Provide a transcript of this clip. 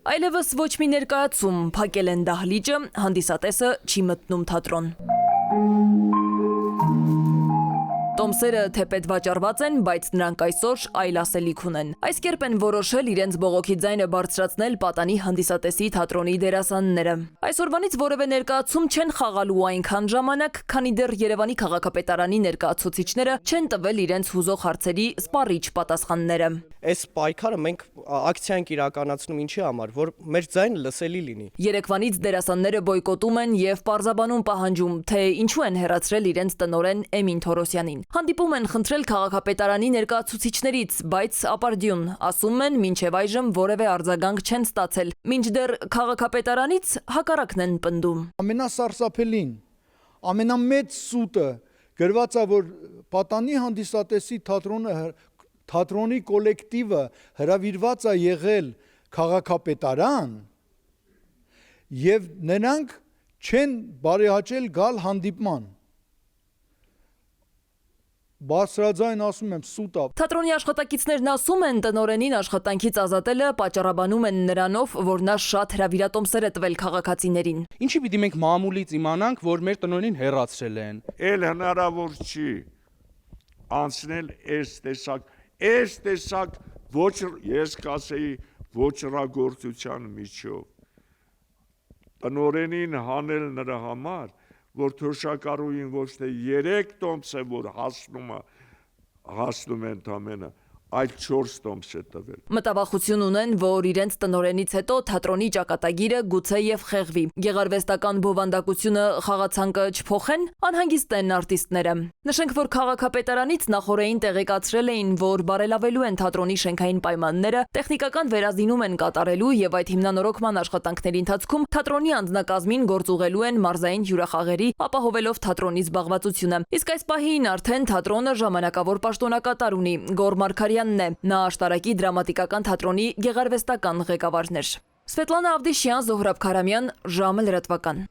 Այլևս ոչ մի ներկայացում, փակել են դահլիճը, հանդիսատեսը չի մտնում թատրոն։ Տոմսերը թեպետ վաճառված են, բայց նրանք այսօր այլ ասելիք ունեն։ Այս կերպ են որոշել իրենց բողոքի ձայնը բարձրացնել պատանի հանդիսատեսի թատրոնի դերասանները։ Այսօրվանից որևէ ներկայացում չեն խաղալու այնքան ժամանակ, քանի դեռ Երևանի քաղաքապետարանի ներկայացուցիչները չեն տվել իրենց հուզող հարցերի սպառիչ պատասխանները։ Այս պայքարը մենք ակցիա ենք իրականացնում ինչի համար, որ մեր ձայնը լսելի լինի։ Երեկվանից դերասանները բոյկոտում են եւ պարզաբանում պահանջում, թե ինչու են հեռացրել իրենց տնօրեն Էմին Թորոսյանին։ Հանդիպում են խնդրել քաղաքապետարանի ներկայացուցիչներից, բայց ապարդյուն, ասում են, մինչև այժմ որևէ արձագանք չեն ստացել, մինչդեռ քաղաքապետարանից հակառակն են պնդում։ Ամենասարսափելին, ամենամեծ սուտը գրված է, որ պատանի հանդիսատեսի թատրոնի կոլեկտիվը հրավիրված է եղել քաղաքապետարան եւ նրանք չեն բարեհաճել գալ հանդիպման։ Բարձրաձայն ասում եմ, սուտ է։ Թատրոնի աշխատակիցներն ասում են, տնօրենին աշխատանքից ազատելը պատճառաբանում են նրանով, որ նա շատ հրավիրատոմսեր է տվել քաղաքացիներին։ Ինչի պիտի մենք մամուլից իմանանք, որ մեր տնօրենին հեռացրել են։ Էլ հնարավոր չի անցնել այս տեսակ ոչ ես կասեի ոչռագործության միջով։ Տնօրենին հանել նրա համար, որ թոշակառուին ոչ թե 3 տոմս է, որ հասնում են ընդամենը, այլ 4 տոմս է տվել։ Մտավախություն ունեն, որ իրենց տնօրենից հետո թատրոնի ճակատագիրը գուցե եւ խեղվի։ Գեղարվեստական բովանդակությունը խաղացանկը չփոխեն, անհանգիստ են արտիստները։ Նշենք, որ քաղաքապետարանից նախորդին տեղեկացրել էին, որ բարելավելու են թատրոնի շենքային պայմանները, տեխնիկական վերազինում են կատարելու եւ այդ հիմնանորոգման աշխատանքների ընթացքում թատրոնի անձնակազմին գործուղելու են մարզային հյուրախաղերի, ապահովելով թատրոնի զբաղվածությունը։ Իսկ այս պահին արդեն թատրոնը ժամանակավոր պաշտոնակատար ունի։ Գոռ Մարգարյանն է, նա աշտարակի դրամատիկական թատրոնի գեղարվեստական ղեկավարն էր։ Սվետլանա Ավդիշյան, Զոհրաբ Քարամյան, ժամը լրատվական։